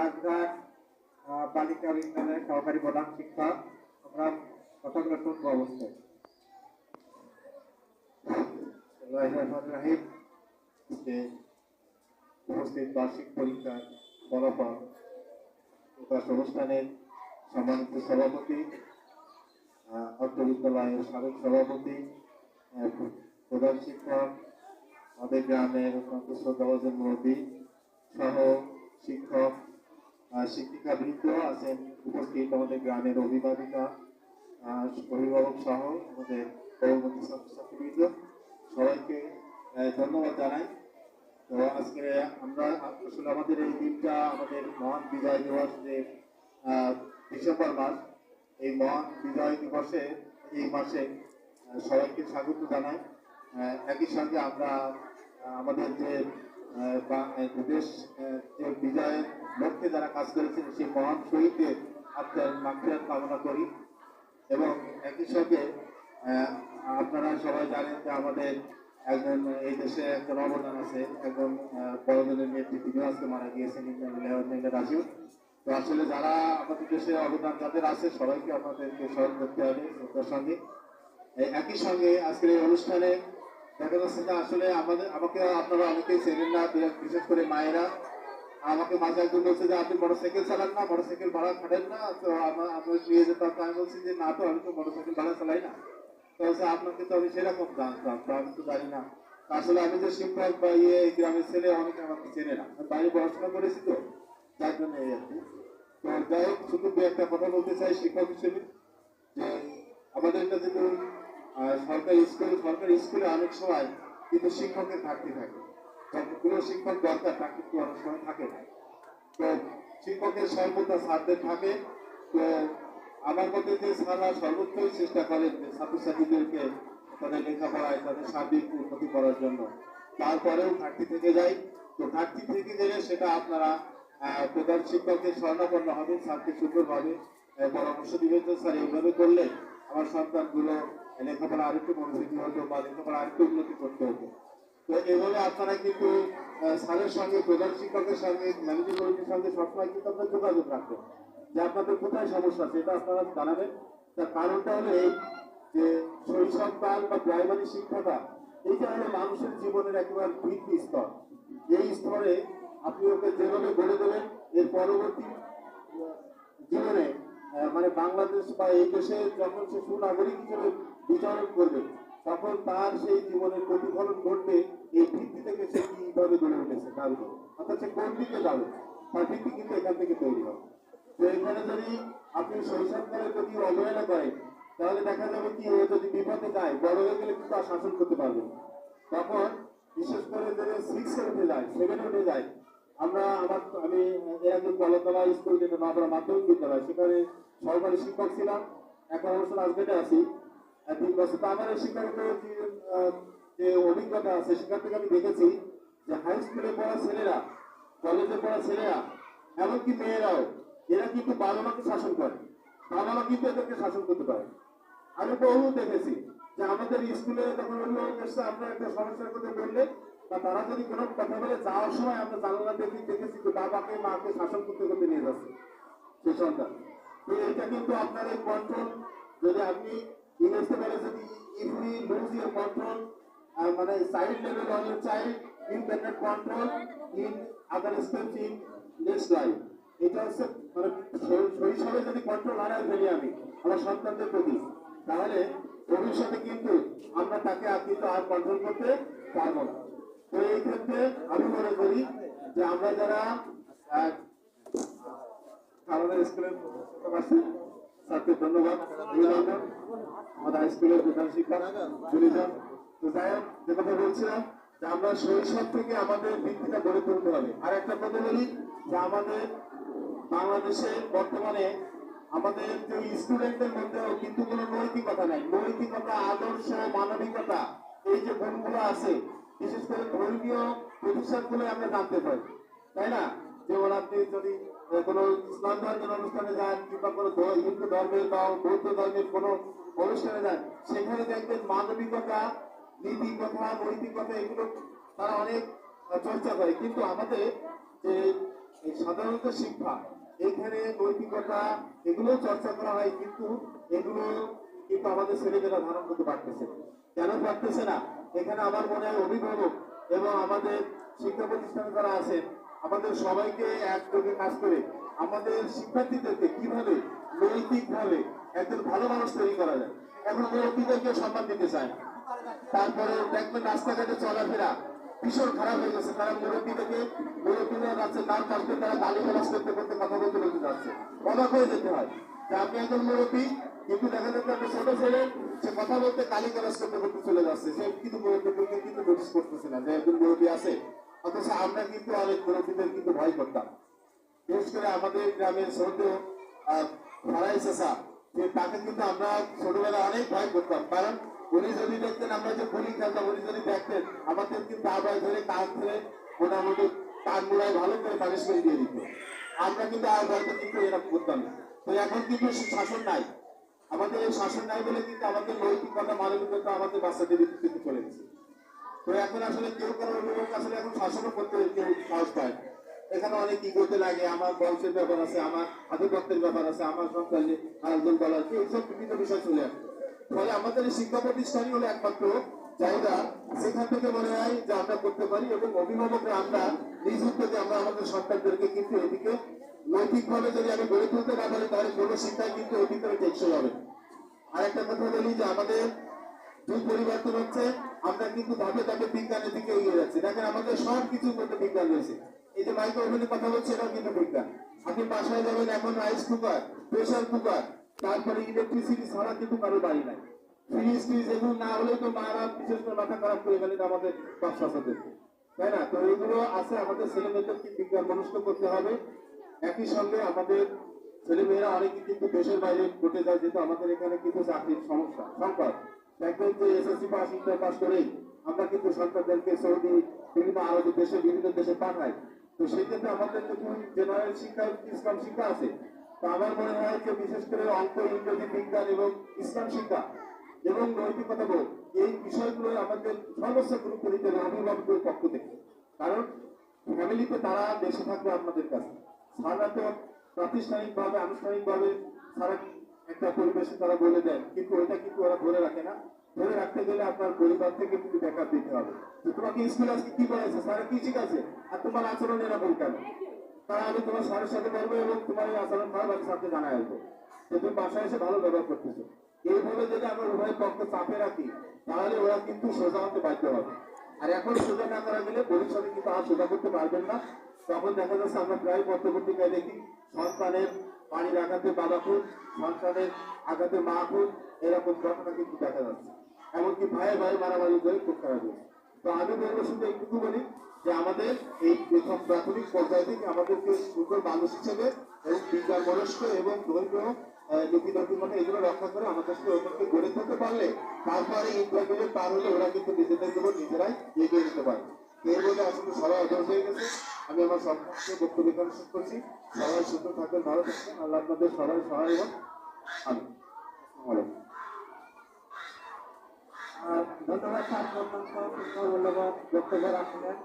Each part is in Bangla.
রাজঘাট বালিকা বিদ্যালয়ের সহকারী প্রধান শিক্ষক। আমরা কথাগুলো শুনবো অবশ্যই। উপস্থিত বার্ষিক পরীক্ষার ফলাফল প্রকাশ অনুষ্ঠানের সম্মানিত সভাপতি, অত্র বিদ্যালয়ের সাবেক সভাপতি, প্রধান শিক্ষক, আমাদের গ্রামের অত্যন্ত শ্রদ্ধাভাজন মুরব্বী সহ শিক্ষক শিক্ষিকা বৃন্দ আছেন উপস্থিত, আমাদের গ্রামের অভিভাবিকা অভিভাবক সহ আমাদের পরবর্তী ছাত্রছাত্রীবৃন্দ, সবাইকে ধন্যবাদ জানাই। তো আজকে আমরা আসলে আমাদের এই দিনটা আমাদের মহান বিজয় দিবস, যে ডিসেম্বর মাস, এই মহান বিজয় দিবসে এই মাসে সবাইকে স্বাগত জানাই। একই সঙ্গে আমরা আমাদের যে দেশ যে বিজয়ের লক্ষ্যে যারা কাজ করেছেন সেই মহান শহীদদের আত্মার মাগফিরাত কামনা করি। এবং একই সঙ্গে আপনারা সবাই জানেন যে আমাদের একজন এই দেশে একজন অবদান আছে, একজন বড়জনের নেত্রী, তিনিও আজকে মারা গিয়েছেন, রাজীব। তো আসলে যারা আমাদের দেশে অবদান যাদের আছে সবাইকে আমাদেরকে স্মরণ করতে হবে শ্রদ্ধার সঙ্গে। একই সঙ্গে আজকের এই অনুষ্ঠানে দেখা যাচ্ছে যে আসলে আমাকে আপনারা অনেকেই চেনেন না, বিশেষ করে মায়েরা। আমাকে মাঝে একজন বলছে যে আপনি মোটরসাইকেল চালান না, মোটরসাইকেল ভাড়া খাটেন না, তো আমি নিয়ে যেতাম। আমি বলছি যে না, তো আমি তো মোটরসাইকেল ভাড়া চালাই না। তো আপনাকে তো আমি সেরকম জানতাম, তো আমি তো জানি না। আসলে আমি যে শিক্ষক বা এই গ্রামের ছেলে, অনেকে আমাকে চেনে না, বাইরে পড়াশোনা করেছি তো, যার জন্য এই আর কি। তো যাই হোক, শুধু একটা কথা বলতে চাই শিক্ষক হিসেবে, যে আমাদের এটা যেহেতু সরকারি স্কুলে অনেক সময় কিন্তু শিক্ষকের ঘাটতি থাকে। কোনো শিক্ষক দরকার, তা কিন্তু অনেক সময় থাকে না। তো শিক্ষকের সর্বদা ছাত্রদের থাকে। তো আমার মতে যে স্যাররা সর্বোচ্চই চেষ্টা করেন যে ছাত্রছাত্রীদেরকে তাদের লেখাপড়ায় তাদের সার্বিক উন্নতি করার জন্য, তারপরেও ঘাটতি থেকে যায়। তো ঘাটতি থেকে গেলে সেটা আপনারা প্রধান শিক্ষকের শরণাপন্ন হবে, স্যারকে সুন্দরভাবে পরামর্শ দিবেন যে স্যার এইভাবে করলে আমার সন্তানগুলো লেখাপড়া আরেকটু মনোযোগী হতো বা লেখাপড়া আরেকটু উন্নতি করতে হতো। তো এভাবে আপনারা কিন্তু স্যারের সঙ্গে, প্রধান শিক্ষকের সঙ্গে, ম্যানেজিং কমিটির সঙ্গে সবসময় কিন্তু আপনার যোগাযোগ রাখবেন যে আপনাদের কোথায় সমস্যা, সেটা আপনারা জানাবেন। তার কারণটা হলো এই যে শৈশবকাল বা প্রাইমারি শিক্ষাটা, এইটা হলো মানুষের জীবনের একেবারে ভিত্তি স্তর। এই স্তরে আপনি ওকে যেভাবে গড়ে দেবেন, এর পরবর্তী জীবনে মানে বাংলাদেশ বা এই দেশে যখন সে সুনাগরিক হিসেবে বিচরণ করবে, তখন তার সেই জীবনের প্রতিফলন ঘটবে এই ভিত্তি থেকে সে কিভাবে গড়ে উঠেছে তার উপর, অর্থাৎ সে কোন দিকে যাবে তার ভিত্তি কিন্তু এখান থেকে তৈরি হবে। তো এখানে যদি আপনি শৈশবকালে যদি অবহেলা করেন, তাহলে দেখা যাবে কি, ও যদি বিপদে যায়, বড় হয়ে গেলে কিন্তু আর শাসন করতে পারবে না। তখন বিশেষ করে যদি 6-এ উঠে যায়, 7-এ উঠে যায়, আমি এর আগে কলতলা স্কুল, যেটা নবরা মাধ্যমিক বিদ্যালয়, সেখানে সরকারি শিক্ষক ছিলাম। 11 বছর রাজঘাটে আছি, 3 বছর। তো আমার এই শিক্ষকের যে অভিজ্ঞতা আছে, সেখান থেকে আমি দেখেছি যে হাই স্কুলে পড়া ছেলেরা, কলেজে পড়া ছেলেরা, এমনকি মেয়েরাও, এরা কিন্তু বাবা মাকে শাসন করে, বাবা মা কিন্তু এদেরকে শাসন করতে পারে। আমি বহু দেখেছি যে আমাদের স্কুলে যখন আমরা একটা সমস্যার কথা বললে বা তারা যদি কোনো কথা বলে, যাওয়ার সময় আমরা জানালা দেখেছি যে বাবাকে মাকে শাসন করতে করতে নিয়ে যাচ্ছে সেই সন্তান। তো এটা কিন্তু আপনার এই কন্ট্রোল, যদি আপনি ইংরেজিতে বলে, যদি if we lose your control, মানে child level on your child, you can not control in other steps in next life. এটা হচ্ছে মানে শৈশবে যদি কন্ট্রোল হারাই ফেলি আমি আমার সন্তানদের প্রতি, তাহলে ভবিষ্যতে কিন্তু আমরা তাকে কিন্তু আর কন্ট্রোল করতে পারবো না। তো এই ক্ষেত্রে আমি মনে করি যে আমরা যারা আমাদের স্কুলের শিক্ষক আছেন, স্যারকে ধন্যবাদ, অভিনন্দন, আমাদের হাই স্কুলের প্রধান শিক্ষক গুলিজন। তো যাই হোক, যে কথা বলছিলাম যে আমরা শৈশব থেকে আমাদের ভিত্তিটা গড়ে তুলতে হবে। আর একটা কথা বলি যে আমাদের বাংলাদেশে বর্তমানে আমাদের যে স্টুডেন্টদের মধ্যেও কিন্তু কোনো নৈতিকতা নাই। নৈতিকতা, আদর্শ, মানবিকতা, এই যে গুণগুলো আছে, বিশেষ করে ধর্মীয় প্রতিষ্ঠানগুলো আমরা জানতে পাই, তাই না? যেমন আপনি যদি কোনো ইসলাম ধর্মের অনুষ্ঠানে যান, কিংবা কোনো হিন্দু ধর্মের বা বৌদ্ধ ধর্মের কোনো অনুষ্ঠানে যান, সেখানে দেখবেন মানবিকতা, নীতিকথা, নৈতিকতা, এগুলো তারা অনেক চর্চা করে। কিন্তু আমাদের যে এই সাধারণত শিক্ষা, এখানে নৈতিকতা এগুলো চর্চা করা হয়, কিন্তু এগুলো কিন্তু আমাদের ছেলেমেয়েরা ধারণ করতে পারতেছে না। কেন পারতেছে না? এখানে আমার মনে হয় অভিভাবক এবং আমাদের শিক্ষা প্রতিষ্ঠানে যারা আছেন, আমাদের সবাইকে একযোগে কাজ করে আমাদের শিক্ষার্থীদেরকে কিভাবে নৈতিকভাবে একজন ভালো মানুষ তৈরি করা যায়। এখন মুরব্বীদেরকে সম্মান দিতে চায় না। তারপরে দেখবেন রাস্তাঘাটে চলাফেরা ভীষণ খারাপ হয়ে গেছে। তারা মুরব্বীরা যাচ্ছে, তার কাছে তারা গালি গালাজ করতে করতে কথা বলতে বলতে যাচ্ছে। অবাক হয়ে যেতে হয় যে আপনি একজন মুরব্বী, কিন্তু দেখা যাচ্ছে একটা ছোট ছেলে, সে কথা বলতে গালি গালাজ করতে করতে চলে যাচ্ছে। সে কিন্তু মুরব্বীদেরকে কিন্তু নোটিস করতেছে না যে একজন মুরব্বী আছে। অথচ আমরা কিন্তু অনেক মুরব্বীদের কিন্তু ভয় করতাম। বিশেষ করে আমাদের গ্রামের ছোট ফারাই চাচা, যে তাকে কিন্তু আমরা ছোটবেলায় অনেক ভয় করতাম। কারণ উনি যদি দেখতেন আমরা যে গুলি খেলতাম, উনি যদি দেখতেন আমাদের কিন্তু আবার ধরে কাজ ধরে মোটামুটি কান মুড়ায় ভালো করে পালিশ করে দিয়ে দিত। আমরা কিন্তু আর হয়তো কিন্তু এরকম করতাম না। তো এখন কিন্তু শাসন নাই। আমাদের এই শাসন নাই বলে কিন্তু আমাদের নৈতিকতা মানবিকতা আমাদের বাচ্চাদের কিন্তু চলে গেছে। তো এখন আসলে কেউ কারো অভিভাবক আসলে এখন শাসনও করতে কেউ সাহস পায় না। এখানে অনেক কি করতে লাগে, আমার বংশের ব্যাপার আছে, আমার আধিপত্যের ব্যাপার আছে, আমার সংসার নিয়ে আরেকজন বলার কি, এইসব বিভিন্ন বিষয় চলে আসে। ফলে আমাদের এই শিক্ষা প্রতিষ্ঠানই হলো একমাত্র জায়গা সেখান থেকে মনে হয় যে আমরা করতে পারি, এবং অভিভাবকরা আমরা নিজ উদ্যোগে আমরা আমাদের সন্তানদেরকে কিন্তু এদিকে নৈতিকভাবে যদি আমি গড়ে তুলতে না পারি, তাহলে কোনো শিক্ষায় কিন্তু ওই ভিতরে টেকসই হবে। আর একটা কথা বলি যে আমাদের যুগ পরিবর্তন হচ্ছে, আমরা কিন্তু ধাপে ধাপে বিজ্ঞানের দিকে এগিয়ে যাচ্ছি। দেখেন আমাদের সব কিছুর মধ্যে বিজ্ঞান রয়েছে। এই যে মাইক্রো ওভেনের কথা বলছে, এটাও কিন্তু বিজ্ঞান। আপনি বাসায় যাবেন, এখন রাইস কুকার, প্রেসার কুকার, তারপরে ইলেকট্রিসিটি ছাড়া কিন্তু কারো বাড়ি নাই। ফ্রিজ ফ্রিজ এগুলো না হলে তো মারা বিশেষ করে মাথা খারাপ করে ফেলেন আমাদের বাচ্চাদের, তাই না? তো এগুলো আছে, আমাদের ছেলে মেয়েদেরকে বিজ্ঞান মনস্ক করতে হবে। একই সঙ্গে আমাদের ছেলে মেয়েরা অনেকে কিন্তু দেশের বাইরে ঘটে যায়, যেহেতু আমাদের এখানে কিন্তু চাকরির সমস্যা সংকট। দেখবেন যে এসএসসি পাস, ইন্টার পাস করেই আমরা কিন্তু সরকারদেরকে সৌদি, বিভিন্ন আরব দেশে, বিভিন্ন দেশে পাঠাই। তো সেই ক্ষেত্রে আমাদের কিন্তু জেনারেল শিক্ষা, ইসলাম শিক্ষা আছে। তো আমার মনে হয় যে বিশেষ করে অঙ্ক, ইংরেজি, বিজ্ঞান এবং ইসলাম শিক্ষা এবং নৈতিকতা বোধ, এই বিষয়গুলো আমাদের সর্বোচ্চ গুরুত্ব দিতে হবে অভিভাবকদের পক্ষ থেকে। কারণ ফ্যামিলিতে তারা দেশে থাকবে আপনাদের কাছে, সারা তো প্রাতিষ্ঠানিকভাবে আনুষ্ঠানিকভাবে সারা একটা পরিবেশে তারা বলে দেয়, কিন্তু ওইটা কিন্তু ওরা ধরে রাখে না। ধরে রাখতে গেলে আপনার পরিবার থেকে কিন্তু ব্যাকআপ দিতে হবে। তো তোমাকে স্কুল আজকে কি বলেছে, স্যার কি শিখাচ্ছে, আর তোমার আচরণ এরকম কেন? তারা আমি তোমার স্যারের সাথে বলবো এবং তোমার এই আচরণ খারাপ, আমি স্যারকে জানাই আসবো যে তুমি বাসায় এসে ভালো ব্যবহার করতেছো। এইভাবে যদি আমরা উভয় পক্ষে চাপে রাখি, তাহলে ওরা কিন্তু সোজা হতে বাধ্য হবে। আর এখন সোজা না করা গেলে ভবিষ্যতে কিন্তু আর সোজা করতে পারবেন না। তখন দেখা যাচ্ছে আমরা প্রায় পত্রপত্রিকায় দেখি সন্তানের পানির আঘাতে বাবা খুন, সন্তানের আঘাতে মা খুন, এরকম ঘটনা কিন্তু দেখা যাচ্ছে। এমনকি ভাইয়ে ভাইয়ে মারামারি করে খুব খারাপ হয়েছে। তো আমি বলবো শুধু একটু বলি যে আমাদের এই প্রথম প্রাথমিক পর্যায় থেকে আমাদেরকে সুন্দর মানুষ হিসেবে এবং বিজ্ঞান মনস্ক এবং ধর্মীয় নীতি নৈতিকতা এগুলো রক্ষা করে আমাদের সাথে ওদেরকে গড়ে তুলতে পারলে তারপরে ইন্টারমিডিয়েট পার হলে ওরা কিন্তু নিজেদের জীবন নিজেরাই এগিয়ে নিতে পারে। এই বলে আসলে সবাই অধর হয়ে গেছে। আমি আমার সম্পর্কে বক্তব্য এখানে শেষ করছি। সবাই সুস্থ থাকবেন, ভালো থাকবেন, আল্লাহ আপনাদের সবাই সহায় এবং আমি ধন্যবাদ স্যার, মূল্যবান বক্তব্য রাখলেন।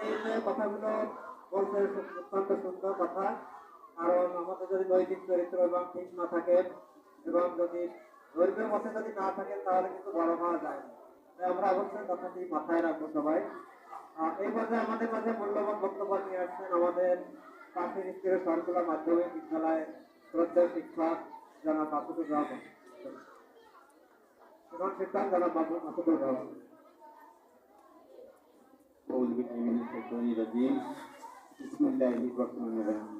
এই যে কথাগুলো বলছেন অত্যন্ত সুন্দর কথা। কারণ আমাদের যদি নৈতিক চরিত্র এবং ঠিক না থাকে এবং যদি ধর্মের মধ্যে যদি না থাকেন, তাহলে কিন্তু বড় হওয়া যায় না। তাই আমরা অবশ্যই কথাটি মাথায় রাখবো সবাই। এই পর্যায়ে আমাদের মাঝে মূল্যবান বক্তব্য নিয়ে আসছেন আমাদের পাশের স্কুলের সরকুলা মাধ্যমিক বিদ্যালয়ের শ্রদ্ধেয় শিক্ষক জনাব মাসুদুর রহমান। প্রধান শিক্ষক জনাব মাসুদুর রহমান। بسم الله الرحمن الرحيم